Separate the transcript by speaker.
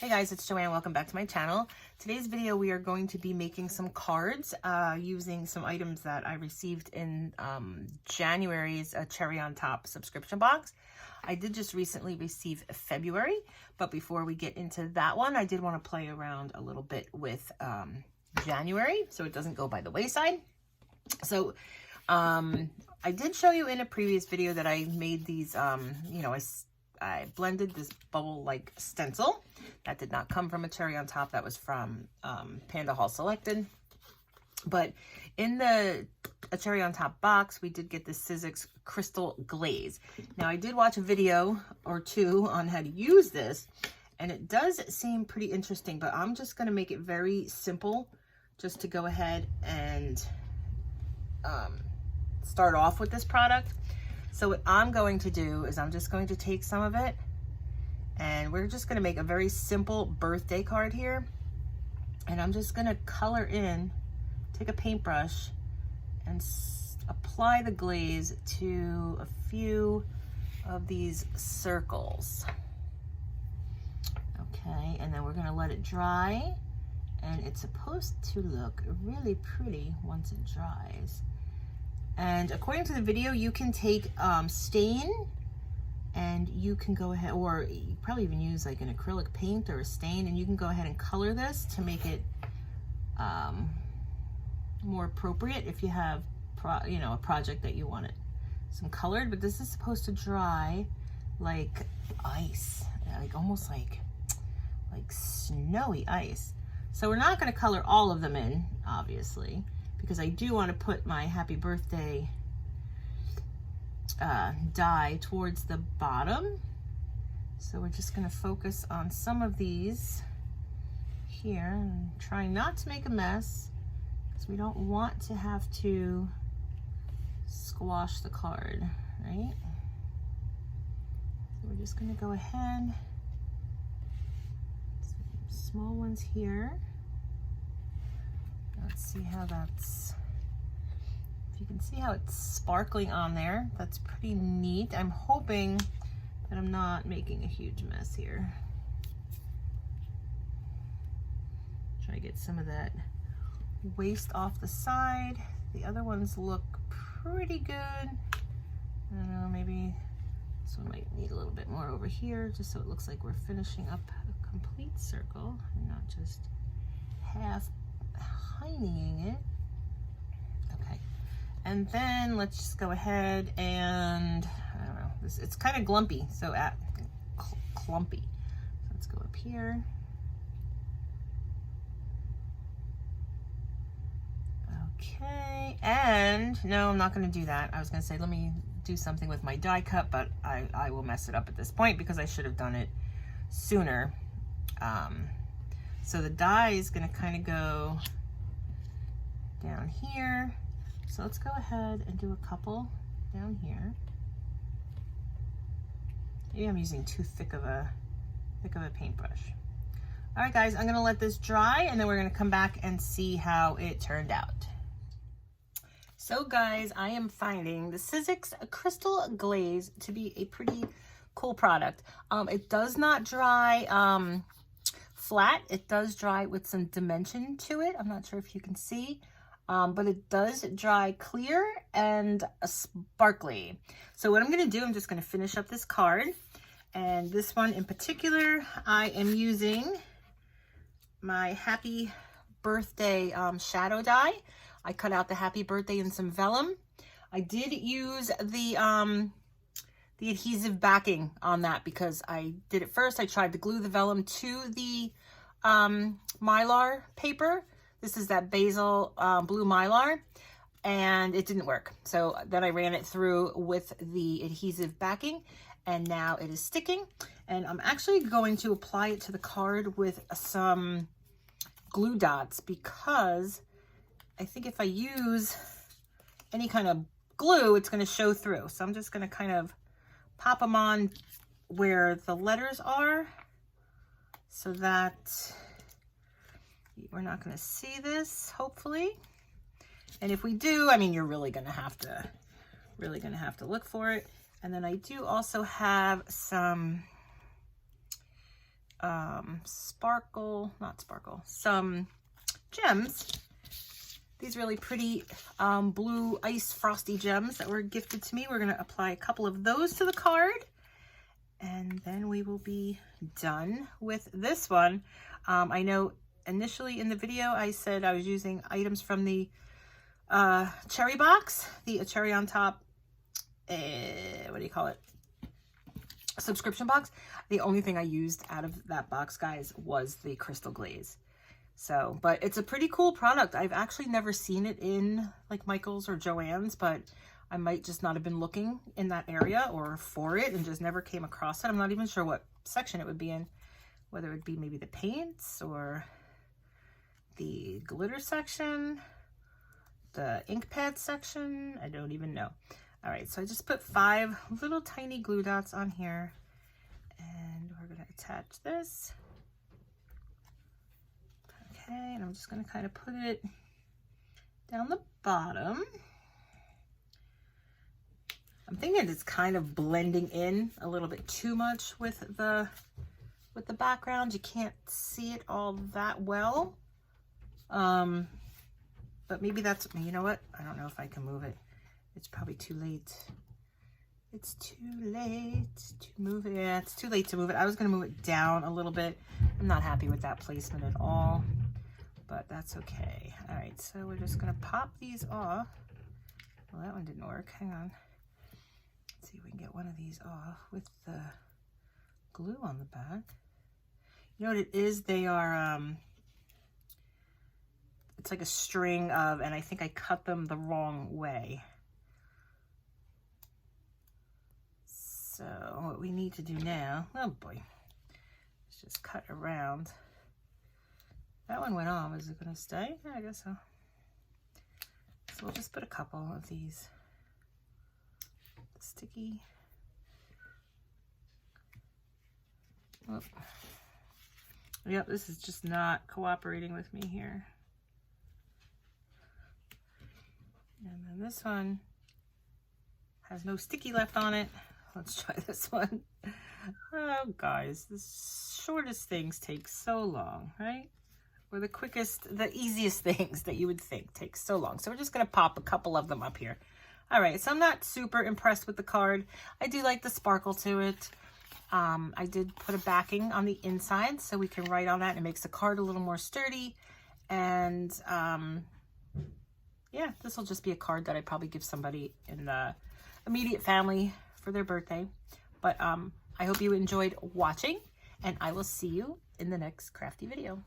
Speaker 1: Hey guys, it's Joanne. Welcome back to my channel. Today's video we are going to be making some cards using some items that I received in January's Cherry on Top subscription box. I did just recently receive February, but before we get into that one, I did want to play around a little bit with January so it doesn't go by the wayside. So I did show you in a previous video that I made these, I blended this bubble-like stencil. That did not come from a Cherry on Top. That was from Panda Hall Selected. But in the Cherry on Top box, we did get the Sizzix Crystal Glaze. Now, I did watch a video or two on how to use this, and it does seem pretty interesting, but I'm just going to make it very simple just to go ahead and start off with this product. So what I'm going to do is I'm just going to take some of it and we're just going to make a very simple birthday card here. And I'm just going to color in, take a paintbrush and apply the glaze to a few of these circles. Okay, and then we're going to let it dry, and it's supposed to look really pretty once it dries. And according to the video, you can take stain and you can go ahead, or you probably even use like an acrylic paint or a stain, and you can go ahead and color this to make it more appropriate if you have, a project that you want it some colored. But this is supposed to dry like ice, like almost like snowy ice. So we're not going to color all of them in, obviously, because I do want to put my happy birthday die towards the bottom. So we're just going to focus on some of these here and try not to make a mess, because we don't want to have to squash the card, right? So we're just going to go ahead, some small ones here. Let's see how that's, if you can see how it's sparkling on there, that's pretty neat. I'm hoping that I'm not making a huge mess here. Try to get some of that waste off the side. The other ones look pretty good. I don't know, maybe this one might need a little bit more over here, just so it looks like we're finishing up a complete circle and not just half hining it. Okay, and then let's just go ahead and, I don't know, it's kind of glumpy, so clumpy. So let's go up here. Okay, and no, I'm not going to do that. I was going to say, let me do something with my die cut, but I will mess it up at this point because I should have done it sooner. So the die is going to kind of go down here. So let's go ahead and do a couple down here. Maybe I'm using too thick of a paintbrush. All right, guys, I'm going to let this dry, and then we're going to come back and see how it turned out. So guys, I am finding the Sizzix Crystal Glaze to be a pretty cool product. It does not dry flat. It does dry with some dimension to it. I'm not sure if you can see, but it does dry clear and sparkly. So what I'm going to do, I'm just going to finish up this card. And this one in particular, I am using my Happy Birthday shadow die. I cut out the Happy Birthday in some vellum. I did use the adhesive backing on that because I did it first. I tried to glue the vellum to the Mylar paper. This is that basil blue Mylar, and it didn't work. So then I ran it through with the adhesive backing, and now it is sticking. And I'm actually going to apply it to the card with some glue dots, because I think if I use any kind of glue, it's going to show through. So I'm just going to kind of pop them on where the letters are so that we're not going to see this, hopefully. And if we do, I mean, you're really going to have to look for it. And then I do also have some some gems. These really pretty blue ice frosty gems that were gifted to me. We're gonna apply a couple of those to the card, and then we will be done with this one. I know initially in the video I said I was using items from the cherry box, the cherry on top, what do you call it? Subscription box. The only thing I used out of that box, guys, was the crystal glaze. So, but it's a pretty cool product. I've actually never seen it in like Michael's or Joann's, but I might just not have been looking in that area or for it and just never came across it. I'm not even sure what section it would be in, whether it would be maybe the paints or the glitter section, the ink pad section. I don't even know. All right, so I just put 5 little tiny glue dots on here, and we're gonna attach this. Okay, and I'm just gonna kind of put it down the bottom. I'm thinking it's kind of blending in a little bit too much with the background. You can't see it all that well. But maybe that's, you know what? I don't know if I can move it. It's probably too late. It's too late to move it. Yeah, it's too late to move it. I was gonna move it down a little bit. I'm not happy with that placement at all, but that's okay. All right, so we're just gonna pop these off. Well, that one didn't work. Hang on. Let's see if we can get one of these off with the glue on the back. You know what it is? They are, it's like a string of, and I think I cut them the wrong way. So what we need to do now, oh boy, let's just cut around. That one went off. Is it going to stay? Yeah, I guess so. So we'll just put a couple of these sticky. Oh. Yep, this is just not cooperating with me here. And then this one has no sticky left on it. Let's try this one. Oh, guys, the shortest things take so long, right? Or the quickest, the easiest things that you would think take so long. So we're just going to pop a couple of them up here. All right, so I'm not super impressed with the card. I do like the sparkle to it. I did put a backing on the inside so we can write on that, and it makes the card a little more sturdy. And yeah, this will just be a card that I'd probably give somebody in the immediate family for their birthday. But I hope you enjoyed watching, and I will see you in the next crafty video.